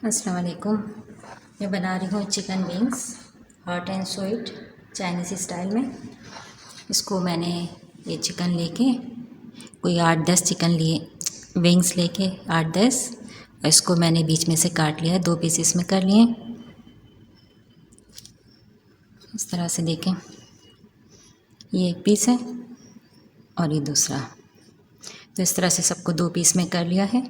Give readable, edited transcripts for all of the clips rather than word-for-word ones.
अस्सलाम वालेकुम। मैं बना रही हूँ chicken wings hot and sweet Chinese style में। इसको मैंने ये चिकन लेके कोई 8-10 चिकन लिए विंग्स लेके 8-10 इसको मैंने बीच में से काट लिया, 2 पीसेस में कर लिए। इस तरह से देखें, ये एक पीस है और ये दूसरा। तो इस तरह से सबको 2 पीस में कर लिया है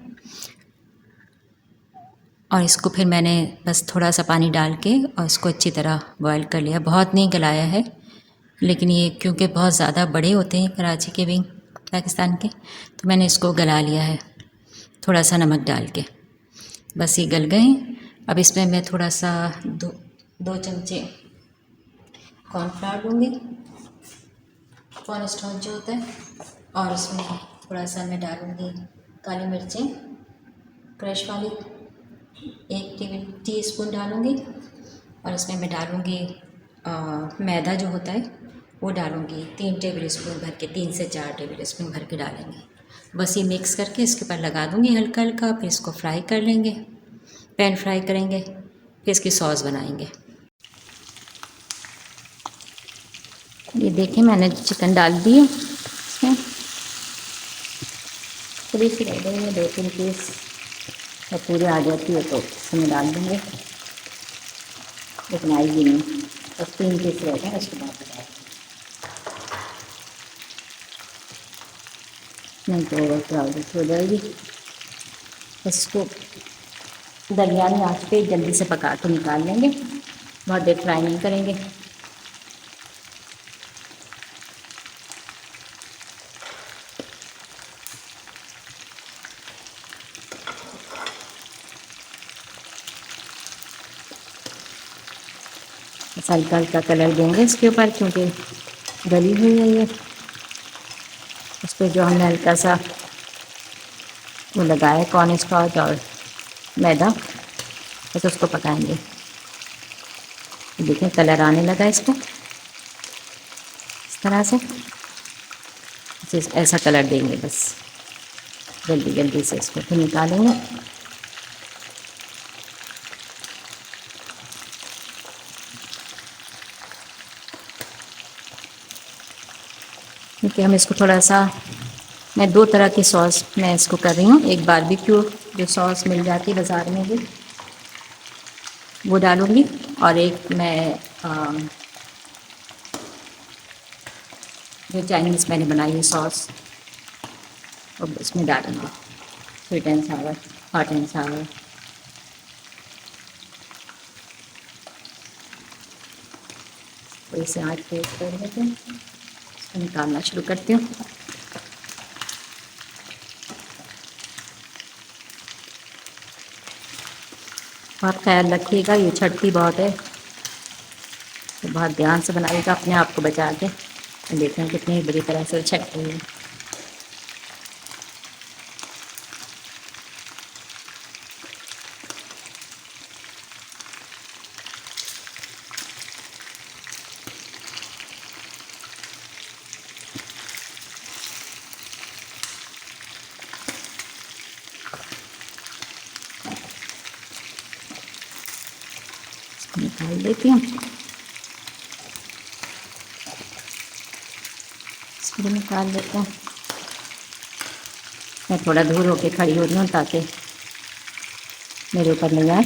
और इसको फिर मैंने बस थोड़ा सा पानी डाल के और इसको अच्छी तरह बॉईल कर लिया। बहुत नहीं गलाया है, लेकिन ये क्योंकि बहुत ज़्यादा बड़े होते हैं कराची के विंग पाकिस्तान के, तो मैंने इसको गला लिया है थोड़ा सा नमक डाल के। बस ये गल गए। अब इसमें मैं थोड़ा सा 2 चमचे कॉर्नफ्लावर लूँगी, कॉर्न स्टार्च जो होता है, और इसमें थोड़ा सा मैं डालूँगी काली मिर्चें क्रश वाली 1 टीस्पून डालूँगी, और इसमें मैं डालूँगी मैदा जो होता है वो डालूँगी 3 टेबल स्पून भर के, 3 से 4 टेबल स्पून भर के डालेंगे। बस ये मिक्स करके इसके ऊपर लगा दूँगी हल्का हल्का। फिर इसको फ्राई कर लेंगे, पैन फ्राई करेंगे, फिर इसकी सॉस बनाएंगे। ये देखें, मैंने चिकन डाल दी है इसमें, थोड़ी सी रह गई है 2-3 पीस, और पूरे आ जाती है तो इसमें डाल देंगे, लेकिन आएगी नहीं, बस 3 पीस रह गए, उसके बाद डाल नहीं तो ओवर क्राउडेड हो जाएगी। इसको दरमियानी आंच पे जल्दी से पका के निकाल लेंगे, बहुत देर फ्राई नहीं करेंगे। हल्का हल्का कलर देंगे इसके ऊपर, क्योंकि गली हुई है ये। उस पर जो हमने हल्का सा वो लगाया कॉर्न स्टार्च और मैदा, बस उसको पकाएंगे। देखें कलर आने लगा इसको, इस तरह से ऐसा कलर देंगे। बस जल्दी जल्दी से इसको फिर निकालेंगे। क्योंकि हम इसको थोड़ा सा, मैं 2 तरह की सॉस मैं इसको कर रही हूँ। एक बारबेक्यू जो सॉस मिल जाती है बाज़ार में भी, वो डालूँगी, और एक मैं जो चाइनीज़ मैंने बनाई है सॉस, वो इसमें डालूँगी, sweet and Sawar, hot and सावर। तो इसे आँच पे कर लेते हैं, इसको निकालना शुरू करती हूँ। बहुत ख्याल रखिएगा, ये छटती बहुत है, तो बहुत ध्यान से बनाइएगा अपने आप को बचा के। देखें कितनी बुरी तरह से छट रही है। निकाल देती हूँ, इसको निकाल देते हैं। मैं थोड़ा दूर होके खड़ी हो रही हूँ ताकि मेरे ऊपर नहीं आए।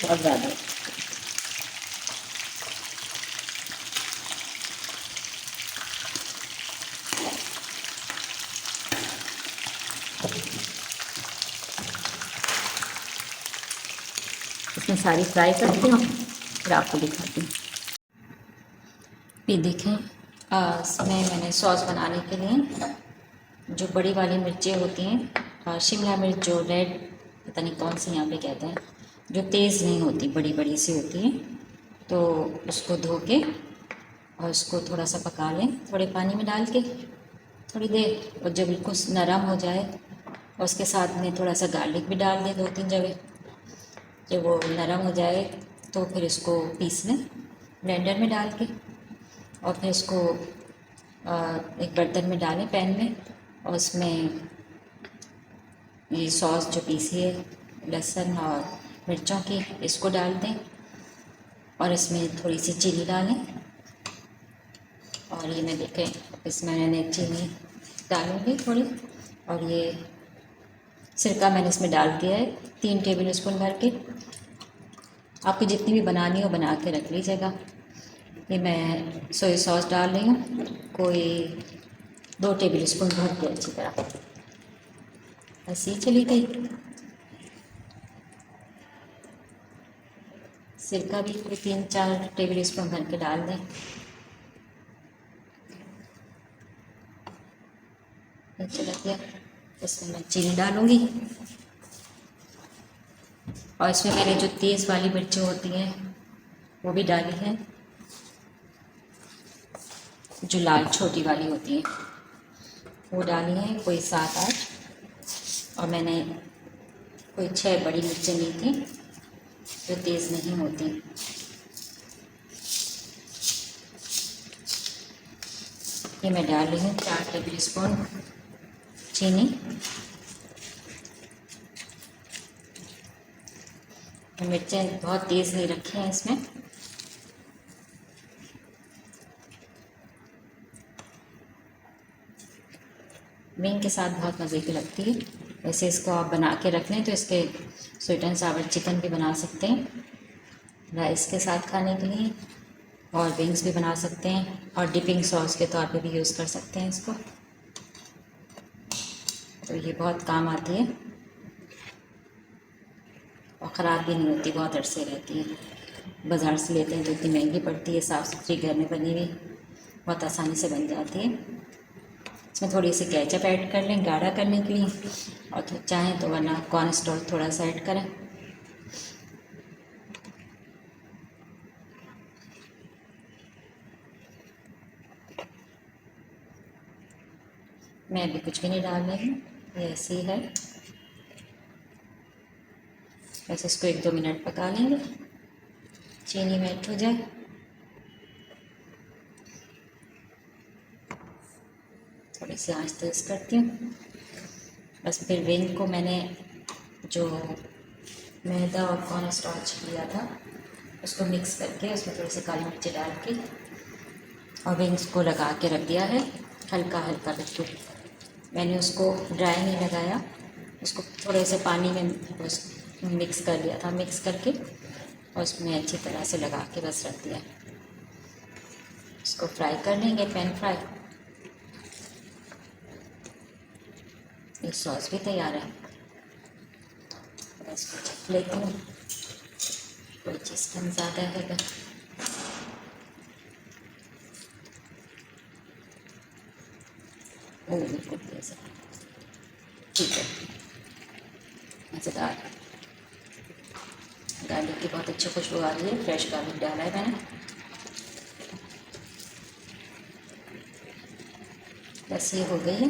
बहुत ज़्यादा इसमें सारी फ्राई करती हूँ, फिर आपको दिखाती हूँ। ये देखें, इसमें मैंने सॉस बनाने के लिए जो बड़ी वाली मिर्चें होती हैं, शिमला मिर्च जो रेड, पता नहीं कौन सी यहाँ पे कहते हैं, जो तेज़ नहीं होती, बड़ी बड़ी सी होती हैं, तो उसको धो के और उसको थोड़ा सा पका लें थोड़े पानी में डाल के थोड़ी देर, और जब बिल्कुल नरम हो जाए, और उसके साथ में थोड़ा सा गार्लिक भी डाल दें 2-3 जगह। जब वो नरम हो जाए तो फिर इसको पीस लें ब्लेंडर में डाल के, और फिर इसको एक बर्तन में डालें पैन में, और उसमें ये सॉस जो पीसी है लहसुन और मिर्चों की, इसको डाल दें और इसमें थोड़ी सी चीनी डालें। और ये मैं देखें इसमें मैंने चीनी डालूँगी थोड़ी, और ये सिरका मैंने इसमें डाल दिया है 3 टेबल स्पून भर के। आपको जितनी भी बनानी हो बना के रख लीजिएगा। ये मैं सोया सॉस डाल रही हूँ, कोई 2 टेबल स्पून भर के अच्छी तरह, ऐसी चली गई। सिरका भी कोई 3-4 टेबल स्पून भर के डाल दें। चला गया। इसमें मैं चीनी डालूँगी, और इसमें मैंने जो तेज़ वाली मिर्चें होती हैं वो भी डाली हैं, जो लाल छोटी वाली होती हैं वो डाली हैं, कोई 7-8, और मैंने कोई 6 बड़ी मिर्चें ली थी जो तेज़ नहीं होती। ये मैं डाल रही हूँ 4 टेबल स्पून चीनी। मिर्चें बहुत तेज़ नहीं रखी हैं इसमें। विंग के साथ बहुत मज़े की लगती है। वैसे इसको आप बना के रख लें तो इसके स्वीट एंड सावर चिकन भी बना सकते हैं राइस के साथ खाने के लिए, और विंग्स भी बना सकते हैं, और डिपिंग सॉस के तौर पे भी यूज़ कर सकते हैं इसको। तो ये बहुत काम आती है और ख़राब भी नहीं होती, बहुत अरसे रहती है। बाज़ार से लेते हैं तो इतनी महंगी पड़ती है, साफ़ सुथरी घर में बनी हुई बहुत आसानी से बन जाती है। इसमें थोड़ी सी केचप ऐड कर लें गाढ़ा करने के लिए, और तो चाहें तो वरना कॉर्न स्टार्च थोड़ा सा ऐड करें। मैं अभी कुछ भी नहीं डाल रही हूँ, ये ऐसे ही है। बस इसको 1-2 मिनट पका लेंगे, चीनी मेल्ट हो जाए। थोड़ी सी आंच तेज़ करती हूँ। बस फिर विंग को मैंने जो मैदा और कॉर्न स्टार्च लिया था उसको मिक्स करके उसमें थोड़ी सी काली मिर्ची डाल के और विंग्स को लगा के रख दिया है हल्का हल्का बिल्कुल। मैंने उसको ड्राई नहीं लगाया, उसको थोड़े से पानी में मिक्स कर लिया था, मिक्स करके और उसमें अच्छी तरह से लगा के बस रख दिया। इसको फ्राई कर लेंगे, पैन फ्राई। ये सॉस भी तैयार है, इसको चख लेती हूँ, कोई चीज़ कम ज़्यादा है। बिल्कुल ठीक है, मज़ेदार। गार्लिक की बहुत अच्छी खुशबू आ रही है, फ्रेश गार्लिक डाला है मैंने। बस ये हो गई है,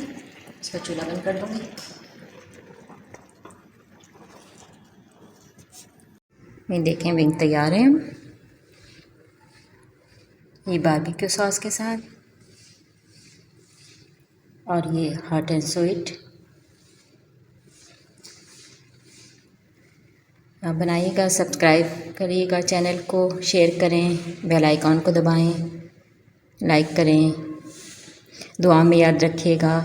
इसका चूल्हा बंद कर दूँगी। मैं देखें विंग तैयार है, ये बारबेक्यू सॉस के साथ, और ये हॉट एंड स्वीट। आप बनाइएगा, सब्सक्राइब करिएगा चैनल को, शेयर करें, बेल आइकॉन को दबाएं, लाइक करें, दुआ में याद रखिएगा।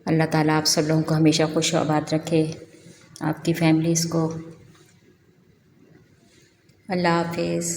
अल्लाह ताला आप सब लोगों को हमेशा खुश आबाद रखे, आपकी फैमिलीज़ को। अल्लाह हाफिज़।